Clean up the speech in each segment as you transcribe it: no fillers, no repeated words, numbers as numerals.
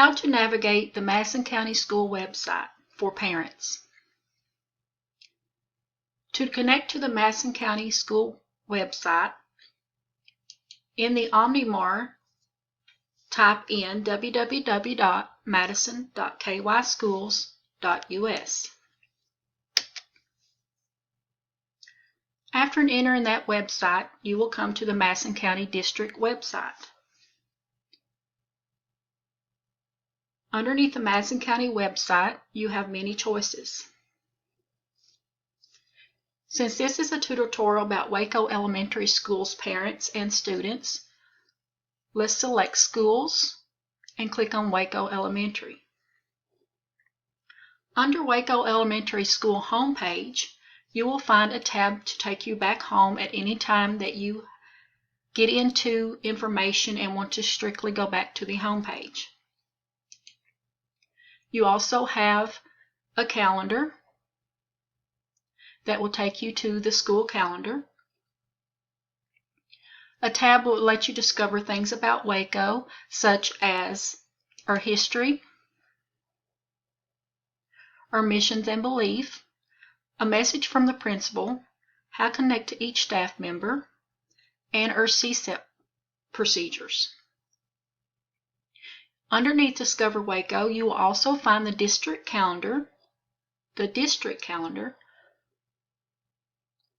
How to navigate the Madison County School website for parents. To connect to the Madison County School website, in the OmniMar, type in www.madison.kyschools.us. After entering that website, you will come to the Madison County District website. Underneath the Madison County website, you have many choices. Since this is a tutorial about Waco Elementary School's parents and students, let's select Schools and click on Waco Elementary. Under Waco Elementary School homepage, you will find a tab to take you back home at any time that you get into information and want to strictly go back to the homepage. You also have a calendar that will take you to the school calendar. A tab will let you discover things about Waco, such as our history, our missions and belief, a message from the principal, how to connect to each staff member, and our CSEP procedures. Underneath Discover Waco, you will also find the district calendar,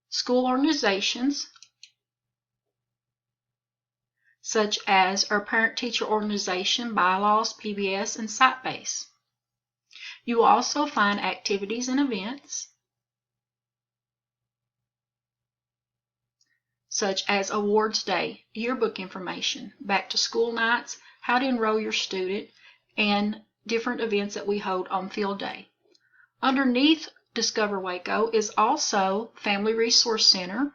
school organizations, such as our parent-teacher organization, bylaws, PBS, and site-based. You will also find activities and events, such as Awards Day, yearbook information, back-to-school nights, how to enroll your student, and different events that we hold on Field Day. Underneath Discover Waco is also Family Resource Center,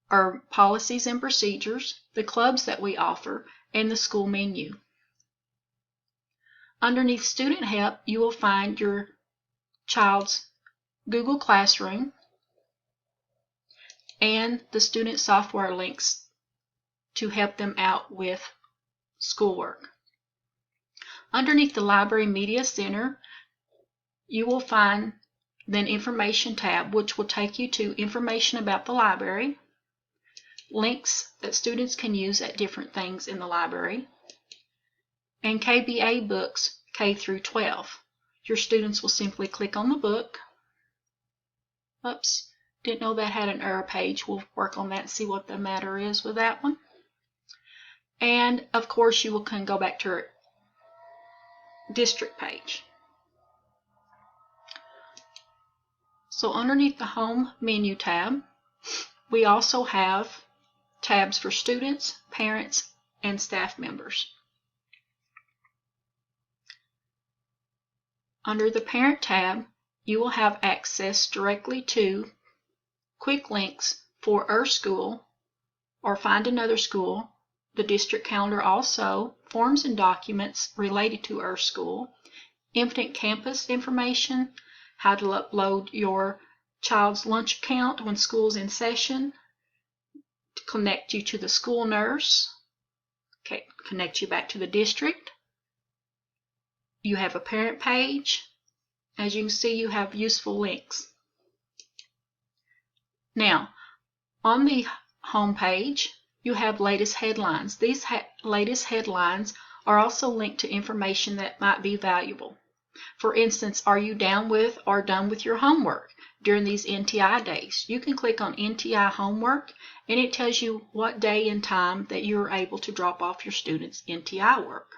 our policies and procedures, the clubs that we offer, and the school menu. Underneath Student Help, you will find your child's Google Classroom and the student software links to help them out with schoolwork. Underneath the Library Media Center, you will find the Information tab, which will take you to information about the library, links that students can use at different things in the library, and KBA books K through 12. Your students will simply click on the book. Oops, didn't know that had an error page. We'll work on that and see what the matter is with that one. And of course, you can go back to your district page. So underneath the Home Menu tab, we also have tabs for students, parents, and staff members. Under the Parent tab, you will have access directly to quick links for our school or Find Another School, the district calendar also, forms and documents related to our school, Infinite Campus information, how to upload your child's lunch account when school's in session, to connect you to the school nurse, connect you back to the district. You have a parent page. As you can see, you have useful links. Now, on the home page, you have latest headlines. These latest headlines are also linked to information that might be valuable. For instance, are you down with or done with your homework during these NTI days? You can click on NTI homework and it tells you what day and time that you're able to drop off your students' NTI work.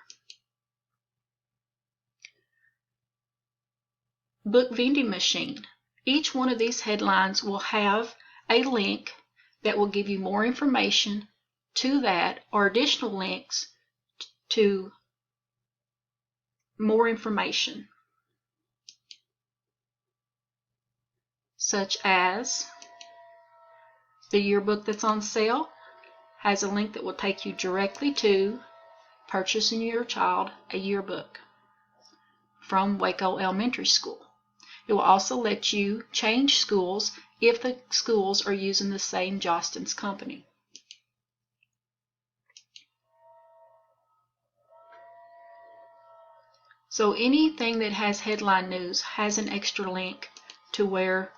Book vending machine. Each one of these headlines will have a link that will give you more information to that or additional links to more information, such as the yearbook that's on sale has a link that will take you directly to purchasing your child a yearbook from Waco Elementary School. It will also let you change schools if the schools are using the same Jostens company. So anything that has headline news has an extra link to where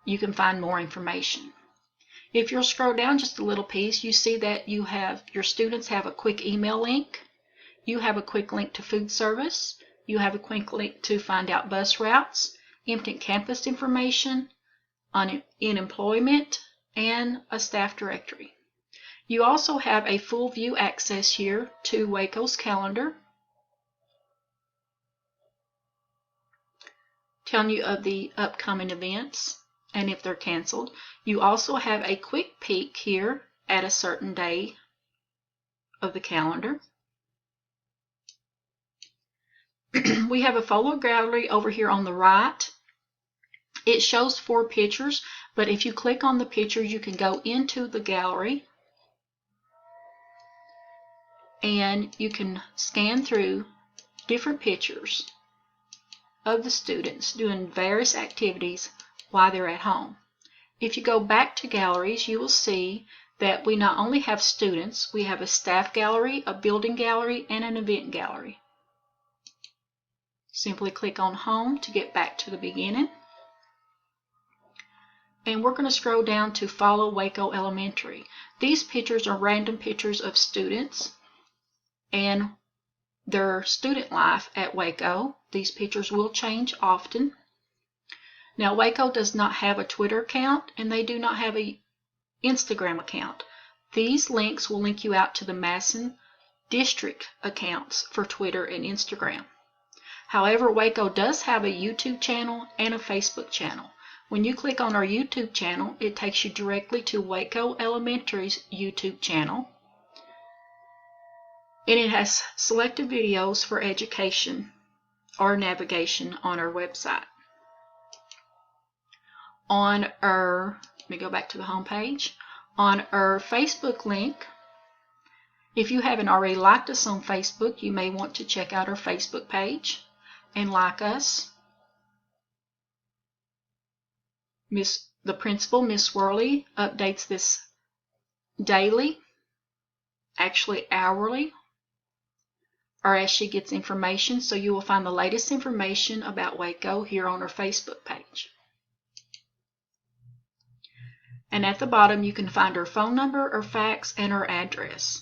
you can find more information. If you'll scroll down just a little piece, you see that your students have a quick email link, you have a quick link to food service, you have a quick link to find out bus routes, empty campus information, on employment, and a staff directory. You also have a full view access here to Waco's calendar, telling you of the upcoming events and if they're canceled. You also have a quick peek here at a certain day of the calendar. We have a photo gallery over here on the right. It shows 4 pictures, but if you click on the pictures, you can go into the gallery and you can scan through different pictures of the students doing various activities while they're at home. If you go back to galleries, you will see that we not only have students, we have a staff gallery, a building gallery, and an event gallery. Simply click on Home to get back to the beginning. And we're going to scroll down to Follow Waco Elementary. These pictures are random pictures of students and their student life at Waco. These pictures will change often. Now, Waco does not have a Twitter account and they do not have an Instagram account. These links will link you out to the Masson district accounts for Twitter and Instagram. However, Waco does have a YouTube channel and a Facebook channel. When you click on our YouTube channel, it takes you directly to Waco Elementary's YouTube channel. And it has selected videos for education or navigation on our website. Let me go back to the home page. On our Facebook link, if you haven't already liked us on Facebook, you may want to check out our Facebook page and like us. The principal, Miss Worley, updates this daily, actually hourly, or as she gets information, so you will find the latest information about Waco here on our Facebook page. And at the bottom you can find our phone number, our fax, and our address.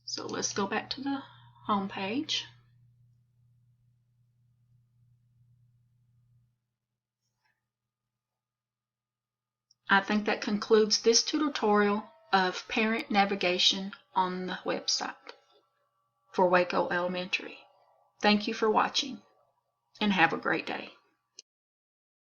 So let's go back to the home page. I think that concludes this tutorial of parent navigation on the website for Waco Elementary. Thank you for watching and have a great day.